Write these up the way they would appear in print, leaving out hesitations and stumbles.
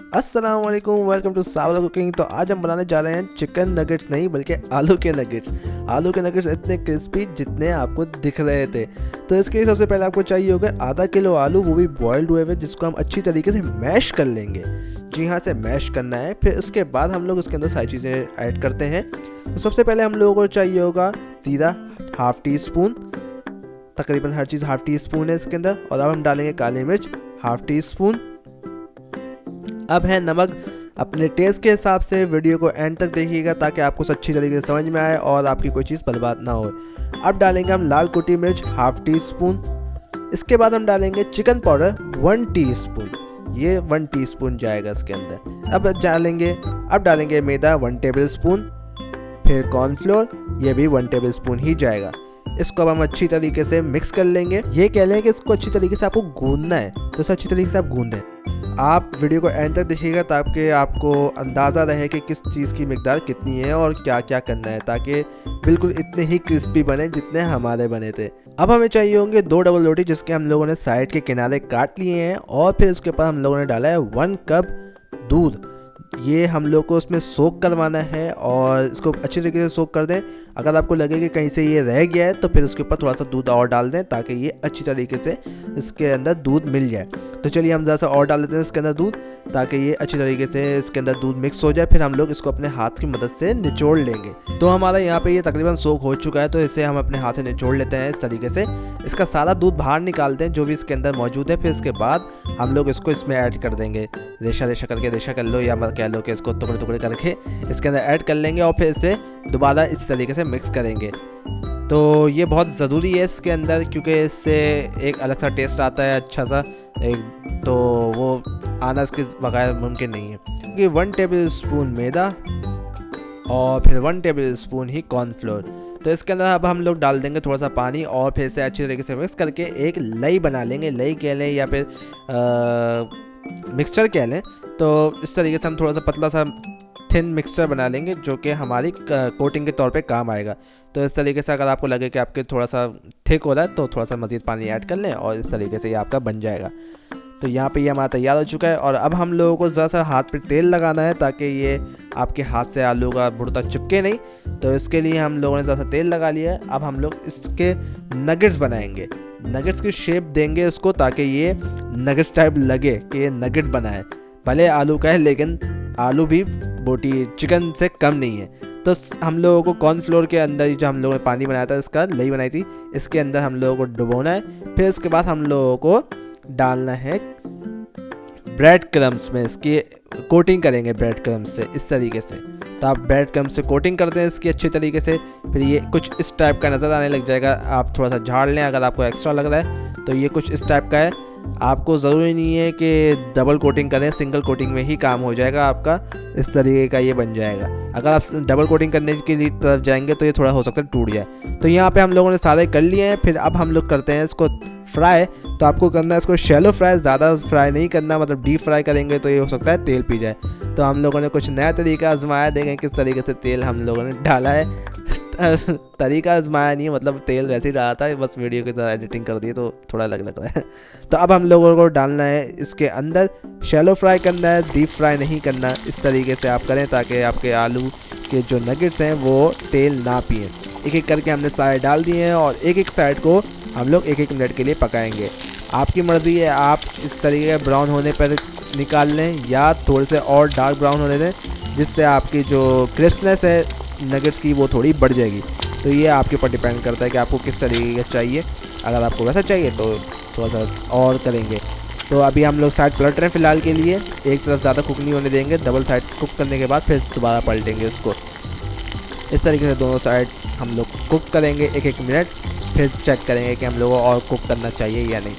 अस्सलाम वालेकुम, welcome to Sawla cooking. तो आज हम बनाने जा रहे हैं चिकन नगेट्स नहीं बल्कि आलू के नगेट्स। आलू के नगेट्स इतने क्रिस्पी जितने आपको दिख रहे थे। तो इसके लिए सबसे पहले आपको चाहिए होगा आधा किलो आलू, वो भी बॉयल्ड हुए हुए, जिसको हम अच्छी तरीके से मैश कर लेंगे। जी हाँ, से मैश करना है। फिर उसके बाद हम लोग उसके अंदर सारी चीज़ें ऐड करते हैं। तो सबसे पहले हम लोगों को चाहिए होगा ज़ीरा हाफ़ टी स्पून, तकरीबन हर चीज़ हाफ़ टी स्पून है इसके अंदर। और अब हम डालेंगे काली मिर्च हाफ़ टी स्पून। अब है नमक अपने टेस्ट के हिसाब से। वीडियो को एंड तक देखिएगा ताकि आपको अच्छी तरीके से समझ में आए और आपकी कोई चीज़ बर्बाद ना हो। अब डालेंगे हम लाल कुटी मिर्च हाफ़ टी स्पून। इसके बाद हम डालेंगे चिकन पाउडर 1 टीस्पून, ये 1 टीस्पून जाएगा इसके अंदर। अब डालेंगे मैदा 1 टेबल स्पून। फिर कॉर्नफ्लोर, ये भी 1 टेबल स्पून ही जाएगा। इसको अब हम अच्छी तरीके से मिक्स कर लेंगे। ये कह लें कि इसको अच्छी तरीके से आपको गूंदना है, तो इसे अच्छी तरीके से आप गूंदें। आप वीडियो को एंड तक देखिएगा ताकि आपको अंदाज़ा रहे कि किस चीज़ की मिकदार कितनी है और क्या क्या करना है, ताकि बिल्कुल इतने ही क्रिस्पी बने जितने हमारे बने थे। अब हमें चाहिए होंगे 2 डबल रोटी, जिसके हम लोगों ने साइड के किनारे काट लिए हैं। और फिर उसके ऊपर हम लोगों ने डाला है 1 कप दूध। ये हम लोग को उसमें सोक करवाना है और इसको अच्छी तरीके से सोक कर दें। अगर आपको लगे कि कहीं से ये रह गया है तो फिर उसके ऊपर थोड़ा सा दूध और डाल दें ताकि ये अच्छी तरीके से इसके अंदर दूध मिल जाए। तो चलिए हम ज़रा सा और डाल देते हैं इसके अंदर दूध, ताकि ये अच्छी तरीके से इसके अंदर दूध मिक्स हो जाए। फिर हम लोग इसको अपने हाथ की मदद से निचोड़ लेंगे। तो हमारा यहाँ पे ये तकरीबन सोक हो चुका है, तो इसे हम अपने हाथ से निचोड़ लेते हैं इस तरीके से। इसका सारा दूध बाहर निकालते हैं जो भी इसके अंदर मौजूद है। फिर इसके बाद हम लोग इसको इसमें ऐड कर देंगे। रेशा रेशा करके, रेशा कर लो या मत कह लो कि इसको टुकड़े टुकड़े करके इसके अंदर ऐड कर लेंगे और फिर इसे दोबारा इस तरीके से मिक्स करेंगे। तो ये बहुत ज़रूरी है इसके अंदर, क्योंकि इससे एक अलग सा टेस्ट आता है अच्छा सा एक, तो वो आना इसके बगैर मुमकिन नहीं है। क्योंकि 1 टेबल स्पून मैदा और फिर 1 टेबल स्पून ही कॉर्नफ्लोर। तो इसके अंदर अब हम लोग डाल देंगे थोड़ा सा पानी और फिर से अच्छी तरीके से मिक्स करके एक लई बना लेंगे। लई कह लें या फिर मिक्सचर कह लें। तो इस तरीके से हम थोड़ा सा पतला सा थिन मिक्सचर बना लेंगे जो कि हमारी कोटिंग के तौर पे काम आएगा। तो इस तरीके से अगर आपको लगे कि आपके थोड़ा सा थिक हो रहा है तो थोड़ा सा मज़ीद पानी ऐड कर लें और इस तरीके से ये आपका बन जाएगा। तो यहाँ पे ये हमारा तैयार हो चुका है। और अब हम लोगों को ज़रा सा हाथ पे तेल लगाना है ताकि ये आपके हाथ से आलू का भुर्ता चिपके नहीं। तो इसके लिए हम लोगों ने ज़रा सा तेल लगा लिया है। अब हम लोग इसके नगेट्स बनाएंगे, नगेट्स की शेप देंगे इसको ताकि ये नगेट्स टाइप लगे कि ये नगेट बना है। भले आलू का है लेकिन आलू भी बोटी चिकन से कम नहीं है। तो हम लोगों को कॉर्नफ्लोर के अंदर जो हम लोगों ने पानी बनाया था, इसका लई बनाई थी, इसके अंदर हम लोगों को डुबोना है। फिर उसके बाद हम लोगों को डालना है ब्रेड क्रम्स में, इसकी कोटिंग करेंगे ब्रेड क्रम्स से इस तरीके से। तो आप ब्रेड क्रम्स से कोटिंग करते हैं इसकी अच्छी तरीके से। फिर ये कुछ इस टाइप का नज़र आने लग जाएगा। आप थोड़ा सा झाड़ लें अगर आपको एक्स्ट्रा लग रहा है तो। ये कुछ इस टाइप का है। आपको ज़रूरी नहीं है कि डबल कोटिंग करें, सिंगल कोटिंग में ही काम हो जाएगा आपका। इस तरीके का ये बन जाएगा। अगर आप डबल कोटिंग करने की तरफ जाएंगे तो ये थोड़ा हो सकता है टूट जाए। तो यहाँ पे हम लोगों ने सारे कर लिए हैं। फिर अब हम लोग करते हैं इसको फ्राई। तो आपको करना है इसको शैलो फ्राई, ज़्यादा फ्राई नहीं करना, मतलब डीप फ्राई करेंगे तो ये हो सकता है तेल पी जाए। तो हम लोगों ने कुछ नया तरीका आजमाया, देखें किस तरीके से तेल हम लोगों ने डाला है। तरीका आजमाया नहीं, मतलब तेल वैसे ही डाला था, बस वीडियो की तरह एडिटिंग कर दी तो थोड़ा अलग लग रहा है। तो अब हम लोगों को डालना है इसके अंदर, शैलो फ्राई करना है, डीप फ्राई नहीं करना। इस तरीके से आप करें ताकि आपके आलू के जो नगेट्स हैं वो तेल ना पिए। एक एक करके हमने सारे डाल दिए हैं और एक एक साइड को हम लोग 1-1 मिनट के लिए पकाएंगे। आपकी मर्ज़ी है, आप इस तरीके का ब्राउन होने पर निकाल लें या थोड़े से और डार्क ब्राउन होने दें, जिससे आपकी जो क्रिस्पनेस है नगेट्स की वो थोड़ी बढ़ जाएगी। तो ये आपके ऊपर डिपेंड करता है कि आपको किस तरीके का चाहिए। अगर आपको वैसा चाहिए तो थोड़ा सा और करेंगे। तो अभी हम लोग साइड पलट रहे हैं फ़िलहाल के लिए। एक तरफ ज़्यादा कुक नहीं होने देंगे, डबल साइड कुक करने के बाद फिर दोबारा पलटेंगे उसको। इस तरीके से दोनों साइड हम लोग कुक करेंगे 1-1 मिनट। फिर चेक करेंगे कि हम लोगों को और कुक करना चाहिए या नहीं।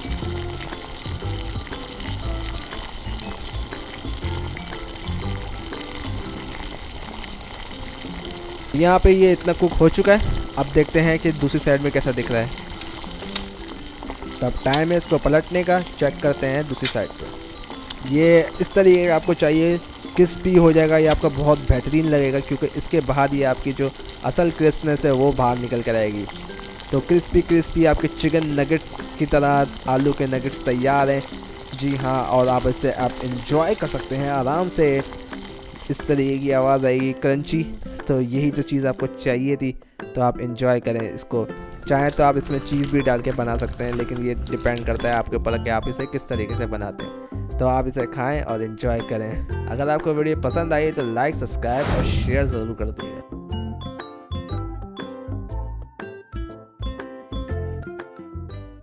यहाँ पे ये इतना कुक हो चुका है। अब देखते हैं कि दूसरी साइड में कैसा दिख रहा है। तो अब टाइम है इसको पलटने का, चेक करते हैं दूसरी साइड पे। ये इस तरीके का आपको चाहिए, क्रिस्पी हो जाएगा ये आपका, बहुत बेहतरीन लगेगा, क्योंकि इसके बाद ये आपकी जो असल क्रिस्पनेस है वो बाहर निकल कर आएगी। तो क्रिस्पी क्रिस्पी आपके चिकन नगेट्स की तरह आलू के नगेट्स तैयार हैं। जी हाँ, और आप इससे आप इंजॉय कर सकते हैं आराम से। इस तरीके की आवाज़ आएगी क्रंची। तो यही तो चीज़ आपको चाहिए थी, तो आप इंजॉय करें इसको। चाहें तो आप इसमें चीज़ भी डाल के बना सकते हैं, लेकिन ये डिपेंड करता है आपके ऊपर कि आप इसे किस तरीके से बनाते हैं। तो आप इसे खाएं और इन्जॉय करें। अगर आपको वीडियो पसंद आई तो लाइक, सब्सक्राइब और शेयर ज़रूर कर दीजिएगा।